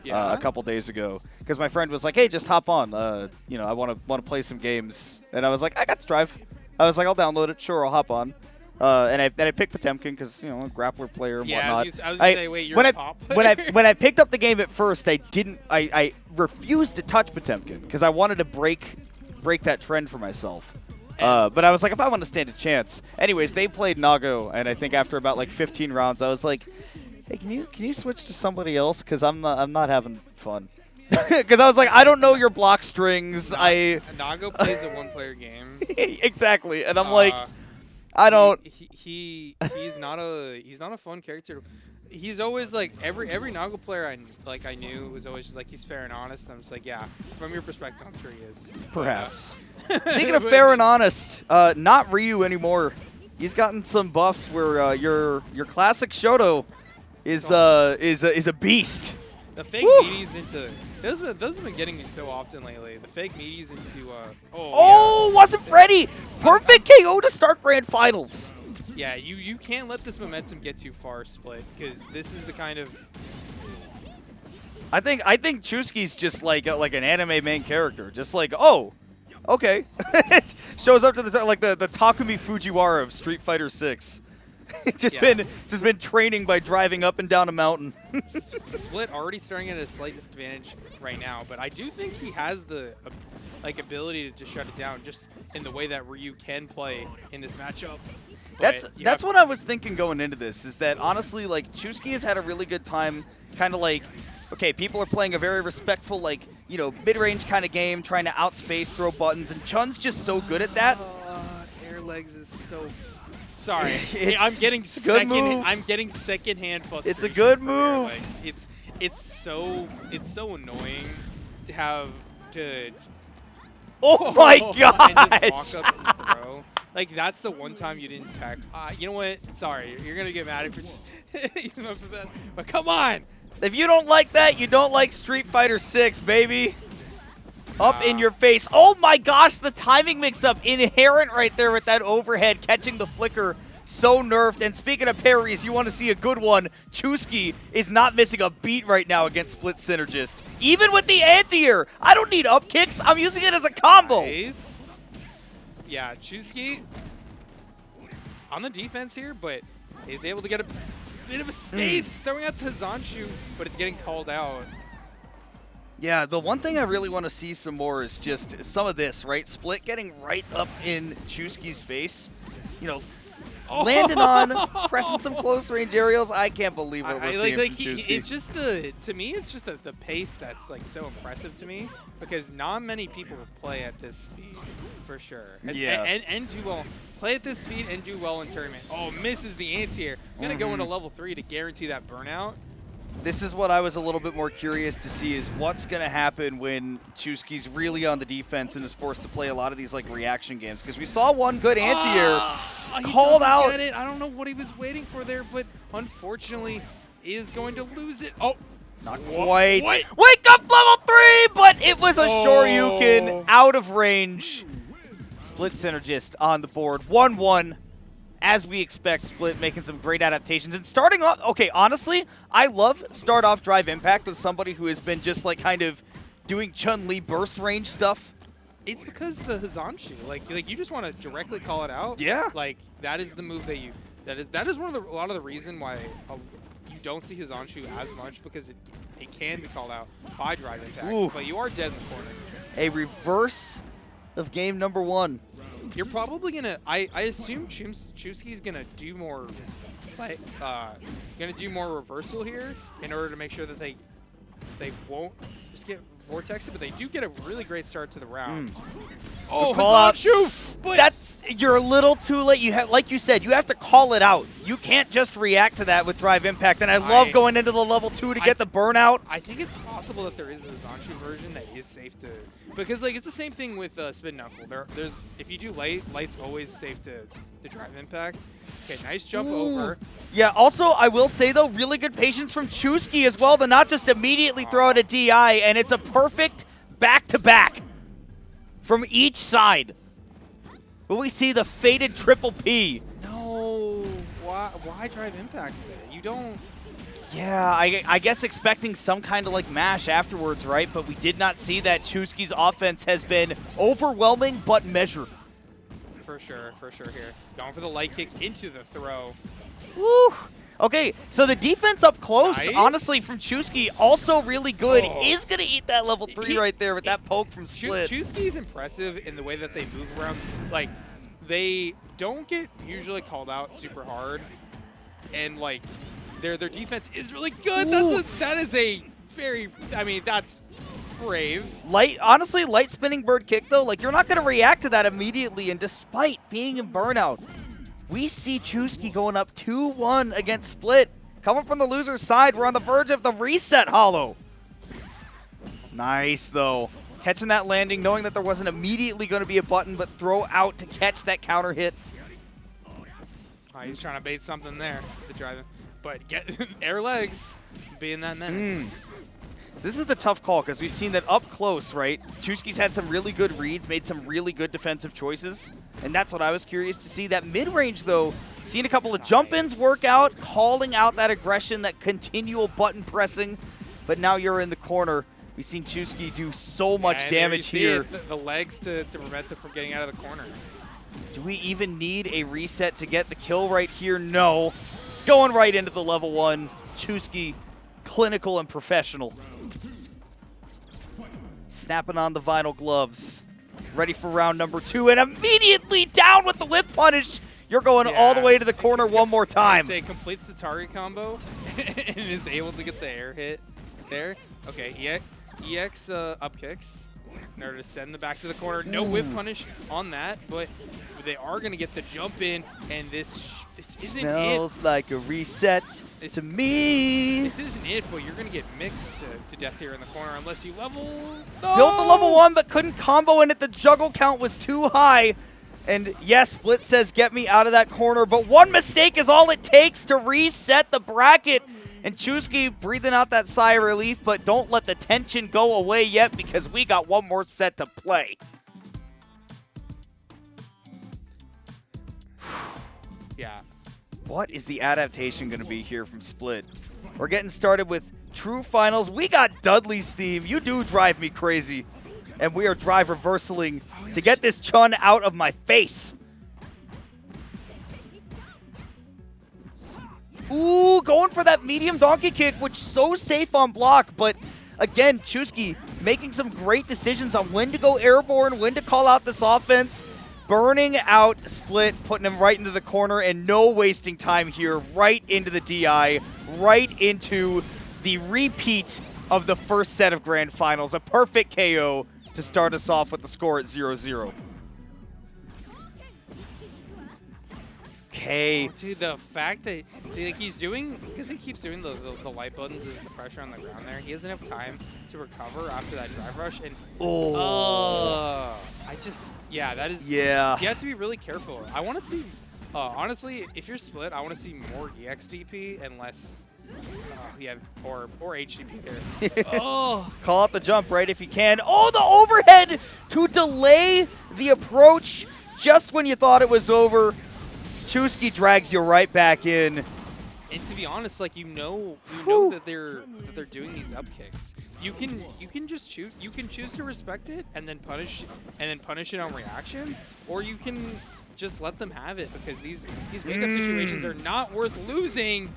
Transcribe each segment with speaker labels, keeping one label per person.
Speaker 1: a couple days ago because my friend was like, "Hey, just hop on. You know, I want to play some games." And I was like, "I got Strive." I was like, "I'll download it. Sure, I'll hop on." And I picked Potemkin because, you know, a grappler player and whatnot.
Speaker 2: I was gonna say, wait, you're
Speaker 1: when
Speaker 2: a top player?
Speaker 1: when I picked up the game at first, I refused to touch Potemkin because I wanted to break that trend for myself. But I was like, if I want to stand a chance. Anyways, they played Nago, and I think after about like 15 rounds, I was like, hey, can you switch to somebody else? Because I'm not having fun. Because I was like, I don't know your block strings.
Speaker 2: Nago plays a one-player game.
Speaker 1: Exactly, and I'm like, I don't.
Speaker 2: He's not a fun character. He's always like every Nago player I knew was always just like, he's fair and honest. And I'm just like, yeah, from your perspective, I'm sure he is.
Speaker 1: Perhaps. Speaking of fair and honest, not Ryu anymore. He's gotten some buffs where your classic Shoto is a beast.
Speaker 2: The fake meaties into those have been getting me so often lately. The fake meaties into
Speaker 1: wasn't ready. Perfect KO to start grand finals.
Speaker 2: Yeah, you can't let this momentum get too far, Split, because this is the kind of.
Speaker 1: I think Chewski's just like an anime main character, just like, oh, okay. It shows up to the Takumi Fujiwara of Street Fighter 6. Just been training by driving up and down a mountain.
Speaker 2: Split already starting at a slight disadvantage right now, but I do think he has the ability to shut it down just in the way that Ryu can play in this matchup.
Speaker 1: That's what I was thinking going into this, is that honestly, like, Chewski has had a really good time kind of like, okay, people are playing a very respectful, like, you know, mid-range kind of game, trying to outspace, throw buttons, and Chun's just so good at that.
Speaker 2: Air legs is so. Sorry, I'm getting secondhand frustration.
Speaker 1: It's a good move.
Speaker 2: It's so annoying to have to.
Speaker 1: Oh my gosh!
Speaker 2: And just walk up and throw. Like, that's the one time you didn't tech. You know what? Sorry, you're gonna get mad at me, but come on.
Speaker 1: If you don't like that, you don't like Street Fighter 6, baby. Up in your face. Oh my gosh, the timing mix-up inherent right there with that overhead catching the flicker. So nerfed. And speaking of parries, you want to see a good one. Chewski is not missing a beat right now against SplitSynergist. Even with the anti-air, I don't need up kicks. I'm using it as a combo.
Speaker 2: Nice. Yeah, Chewski is on the defense here, but is able to get a bit of a space throwing out the Hazanshu, but it's getting called out.
Speaker 1: Yeah, the one thing I really want to see some more is just some of this, right? Split getting right up in Chewski's face. You know, landing on, pressing some close range aerials. I can't believe what we're seeing from Chewski.
Speaker 2: It's just to me, it's just the pace that's like so impressive to me, because not many people play at this speed, for sure. And do well. Play at this speed and do well in tournament. Oh, misses the anti-air. Gonna go into level 3 to guarantee that burnout.
Speaker 1: This is what I was a little bit more curious to see, is what's going to happen when Chewski's really on the defense and is forced to play a lot of these like reaction games. Because we saw one good anti-air called out.
Speaker 2: Get it. I don't know what he was waiting for there, but unfortunately is going to lose it. Oh,
Speaker 1: not quite. Wake up level 3, but it was a Shoryuken out of range. SplitSynergist on the board. 1-1. As we expect, Split making some great adaptations. And starting off, okay, honestly, I love start off drive impact with somebody who has been just like kind of doing Chun-Li burst range stuff.
Speaker 2: It's because the Hazanshu, like you just want to directly call it out.
Speaker 1: Yeah.
Speaker 2: Like, that is the move that that is a lot of the reason why you don't see Hazanshu as much, because it can be called out by drive impact. But you are dead in the corner.
Speaker 1: A reverse of game number 1.
Speaker 2: You're probably gonna. I assume Chewski's gonna do more, like gonna do more reversal here in order to make sure that they won't just get vortexed, but they do get a really great start to the round. Oh, Hazanshu! But
Speaker 1: you're a little too late. You have, like you said, you have to call it out. You can't just react to that with drive impact. And I love going into the level 2 to get the burnout.
Speaker 2: I think it's possible that there is a Hazanshu version that is safe to, because like it's the same thing with Spin Knuckle. There's if you do light's always safe to drive impact. Okay, nice jump over.
Speaker 1: Yeah. Also, I will say though, really good patience from Chewski as well to not just immediately throw out a DI, and it's a perfect back-to-back. From each side. Will we see the faded triple P?
Speaker 2: No. Why drive impacts there? You don't.
Speaker 1: Yeah, I guess expecting some kind of like mash afterwards, right? But we did not see that. Chewski's offense has been overwhelming but measured.
Speaker 2: For sure here. Going for the light kick into the throw.
Speaker 1: Woo! Okay, so the defense up close,
Speaker 2: Nice.
Speaker 1: honestly, from Chewski, also really good.
Speaker 2: Oh.
Speaker 1: Is going to eat that level 3 right there with that poke from Split.
Speaker 2: Chewski's impressive in the way that they move around. Like, they don't get usually called out super hard, and like their defense is really good. That is a very, I mean, that's brave.
Speaker 1: Honestly, light spinning bird kick though, like you're not going to react to that immediately, and despite being in burnout, we see Chewski going up 2-1 against Split. Coming from the loser's side, we're on the verge of the reset, Hollow. Nice though. Catching that landing, knowing that there wasn't immediately going to be a button, but throw out to catch that counter hit.
Speaker 2: Oh, he's trying to bait something there, the driving. But get air legs being that menace.
Speaker 1: This is the tough call because we've seen that up close, right? Chewski's had some really good reads, made some really good defensive choices, and that's what I was curious to see. That mid-range, though, seen a couple of jump-ins work out, calling out that aggression, that continual button pressing, but now you're in the corner. We've seen Chewski do so much damage here.
Speaker 2: The legs to prevent them from getting out of the corner.
Speaker 1: Do we even need a reset to get the kill right here? No. Going right into the level 1. Chewski, clinical and professional. Snapping on the vinyl gloves. Ready for round number 2 and immediately down with the whip punish. You're going all the way to the corner one more time.
Speaker 2: Say completes the target combo and is able to get the air hit there. Okay, EX up kicks in order to send them back to the corner. No whip punish on that, but they are going to get the jump in, and this isn't
Speaker 1: Smells like a reset to me.
Speaker 2: This isn't it, but you're going to get mixed to death here in the corner unless you level. No!
Speaker 1: Built the level 1, but couldn't combo in it. The juggle count was too high. And yes, Split says, get me out of that corner. But one mistake is all it takes to reset the bracket. And Chewski breathing out that sigh of relief, but don't let the tension go away yet because we got one more set to play.
Speaker 2: Yeah.
Speaker 1: What is the adaptation going to be here from Split? We're getting started with true finals. We got Dudley's theme. You do drive me crazy. And we are drive reversaling to get this Chun out of my face. Ooh, going for that medium donkey kick, which is so safe on block. But again, Chewski making some great decisions on when to go airborne, when to call out this offense. Burning out Split, putting him right into the corner, and no wasting time here. Right into the DI, right into the repeat of the first set of Grand Finals. A perfect KO to start us off with the score at 0-0. Okay.
Speaker 2: Dude, the fact that he's doing, because he keeps doing the light buttons as the pressure on the ground there, he doesn't have time to recover after that drive rush. And that is, you have to be really careful. I want to see, honestly, if you're Split, I want to see more EXDP and less, or HDP there.
Speaker 1: Call out the jump, right, if you can. Oh, the overhead to delay the approach just when you thought it was over. Chewski drags you right back in.
Speaker 2: And to be honest, like you know that they're doing these up kicks. You can just choose. You can choose to respect it and then punish it on reaction, or you can just let them have it because these makeup situations are not worth losing.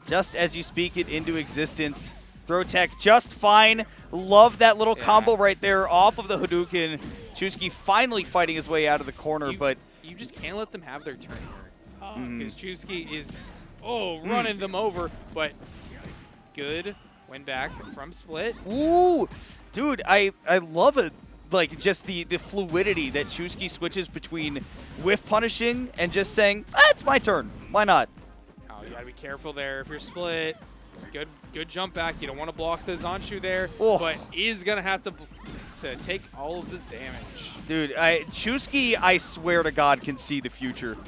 Speaker 1: Just as you speak it into existence. Throw tech just fine. Love that little combo right there off of the Hadouken. Chewski finally fighting his way out of the corner, but
Speaker 2: you just can't let them have their turn here. Because Chewski is, running them over, but good win back from Split.
Speaker 1: Ooh, dude, I love it. Like, just the fluidity that Chewski switches between whiff punishing and just saying, it's my turn. Why not?
Speaker 2: Oh, you gotta be careful there if you're Split. Good jump back. You don't want to block the Zanshu there, but is gonna have to take all of this damage.
Speaker 1: Dude, Chewski, I swear to God, can see the future.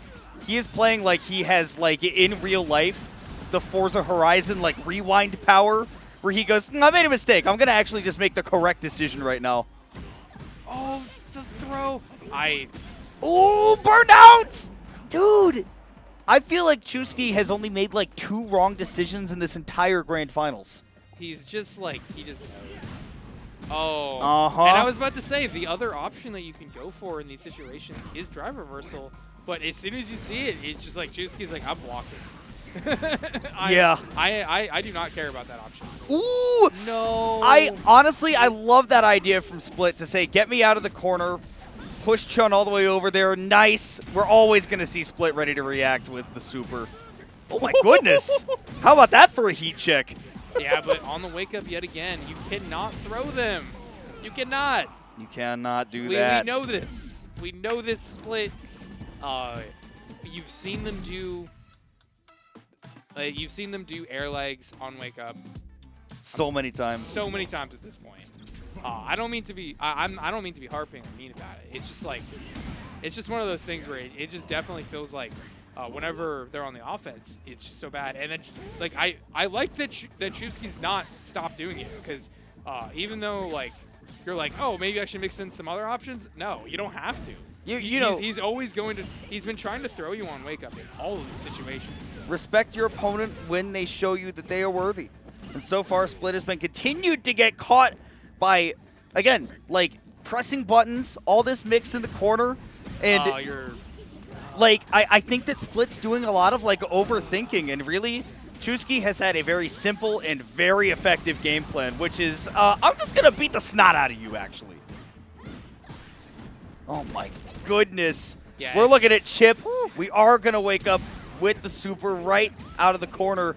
Speaker 1: He is playing like he has, like, in real life, the Forza Horizon, like, rewind power, where he goes, I made a mistake. I'm gonna actually just make the correct decision right now.
Speaker 2: Oh, the throw.
Speaker 1: Ooh, burnout! Dude, I feel like Chewski has only made like 2 wrong decisions in this entire grand finals.
Speaker 2: He's just like, he just knows. Oh.
Speaker 1: Uh-huh.
Speaker 2: And I was about to say, the other option that you can go for in these situations is drive reversal. But as soon as you see it, it's just like, Chewski's like, I'm blocking. I do not care about that option.
Speaker 1: Ooh!
Speaker 2: No.
Speaker 1: Honestly, I love that idea from Split to say, get me out of the corner, push Chun all the way over there. Nice. We're always going to see Split ready to react with the super. Oh my goodness. How about that for a heat check?
Speaker 2: Yeah, but on the wake up yet again, you cannot throw them. You cannot.
Speaker 1: You cannot do that.
Speaker 2: We know this. We know this, Split. You've seen them do air legs on wake up
Speaker 1: so many times.
Speaker 2: So many times at this point. I don't mean to be I don't mean to be harping or mean about it. It's just like it's just one of those things where it just definitely feels like whenever they're on the offense, it's just so bad. And then like I like that Chewski's not stopped doing it, because even though like you're like, oh, maybe I should mix in some other options. No, you don't have to. You know, he's always going to. He's been trying to throw you on wake up in all of these situations. So.
Speaker 1: Respect your opponent when they show you that they are worthy. And so far, Split has been continued to get caught by, again, like pressing buttons, all this mixed in the corner, and like I think that Split's doing a lot of like overthinking, and really, Chewski has had a very simple and very effective game plan, which is I'm just gonna beat the snot out of you, actually. Oh my goodness. Yeah, we're looking at Chip. We are going to wake up with the super right out of the corner.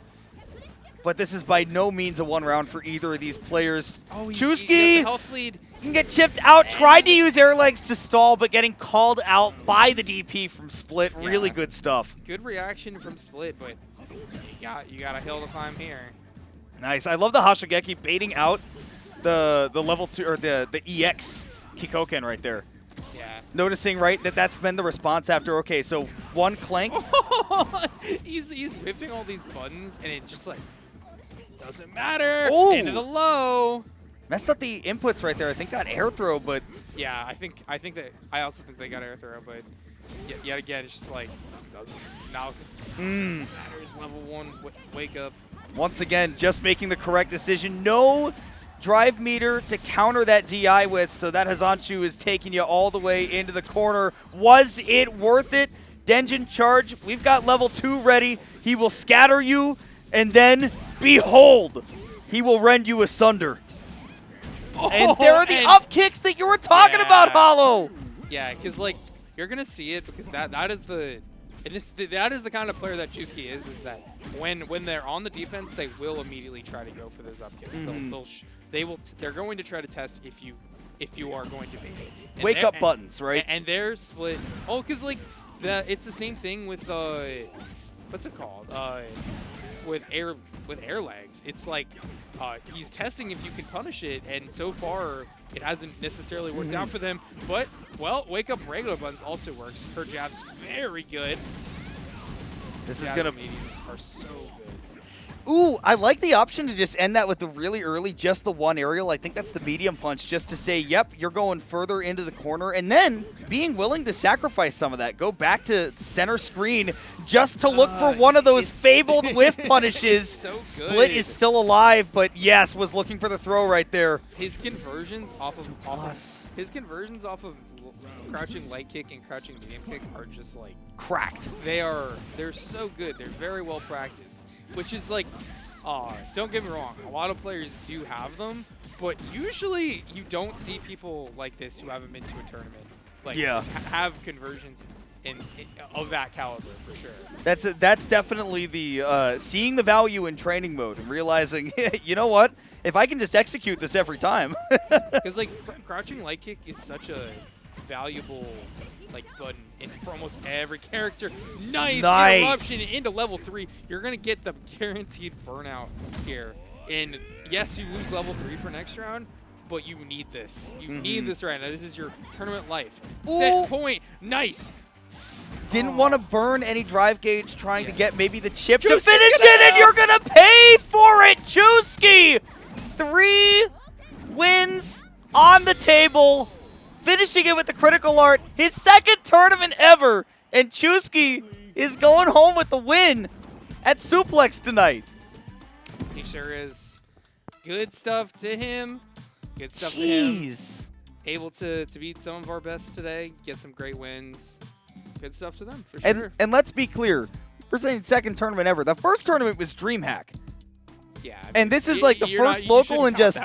Speaker 1: But this is by no means a one round for either of these players.
Speaker 2: Oh,
Speaker 1: Chewski
Speaker 2: health lead.
Speaker 1: Can get chipped out. Tried to use air legs to stall, but getting called out by the DP from Split. Yeah. Really good stuff.
Speaker 2: Good reaction from Split, but you got a hill to climb here.
Speaker 1: Nice. I love the Hashigeki baiting out the level 2 or the EX Kikoken right there. Noticing, right, that's been the response after, okay, so one clank.
Speaker 2: he's whiffing all these buttons, and it just, like, doesn't matter.
Speaker 1: Ooh.
Speaker 2: Into the low.
Speaker 1: Messed up the inputs right there. I think got air throw, but.
Speaker 2: Yeah, I also think they got air throw, but yet again, it's just like, doesn't now matters. Level 1 wake up.
Speaker 1: Once again, just making the correct decision. No drive meter to counter that DI with, so that Hazanchu is taking you all the way into the corner. Was it worth it? Denjin charge. We've got level 2 ready. He will scatter you, and then, behold, he will rend you asunder. And there are the up kicks that you were talking about, Hollow.
Speaker 2: Yeah, because, like, you're going to see it, because that is the kind of player that Chewski is that when they're on the defense, they will immediately try to go for those up kicks. They're going to try to test if you are going to bait it.
Speaker 1: Wake up buttons, right?
Speaker 2: And they're Split. Oh, because like it's the same thing with what's it called? With air legs. It's like he's testing if you can punish it, and so far it hasn't necessarily worked out for them. But well, wake up regular buttons also works. Her jab's very good.
Speaker 1: This is gonna
Speaker 2: mediums are so good.
Speaker 1: Ooh, I like the option to just end that with the really early, just the one aerial. I think that's the medium punch, just to say, yep, you're going further into the corner, and then being willing to sacrifice some of that. Go back to center screen just to look for one of those fabled whiff punishes.
Speaker 2: So
Speaker 1: Split is still alive, but yes, was looking for the throw right there.
Speaker 2: His conversions off of crouching light kick and crouching medium kick are just like
Speaker 1: cracked.
Speaker 2: They're so good. They're very well practiced. Which is like, don't get me wrong, a lot of players do have them, but usually you don't see people like this who haven't been to a tournament like have conversions of that caliber for sure.
Speaker 1: That's definitely the seeing the value in training mode and realizing, you know what, if I can just execute this every time.
Speaker 2: Because like crouching light kick is such a valuable like button for almost every character. Nice interruption into level 3. You're gonna get the guaranteed burnout here. And yes, you lose level 3 for next round, but you need this. You need this right now. This is your tournament life.
Speaker 1: Ooh.
Speaker 2: Set point. Nice.
Speaker 1: Didn't want to burn any drive gauge, trying to get maybe the chip to finish it, and you're gonna pay for it, Chewski. 3 wins on the table. Finishing it with the critical art, his second tournament ever, and Chewski is going home with the win at Suplex tonight.
Speaker 2: He sure is. Good stuff to him. Good stuff to him.
Speaker 1: Jeez.
Speaker 2: Able to beat some of our best today, get some great wins. Good stuff to them, for sure.
Speaker 1: And let's be clear, we're saying second tournament ever. The first tournament was DreamHack.
Speaker 2: Yeah. I mean,
Speaker 1: And this is like the first local and just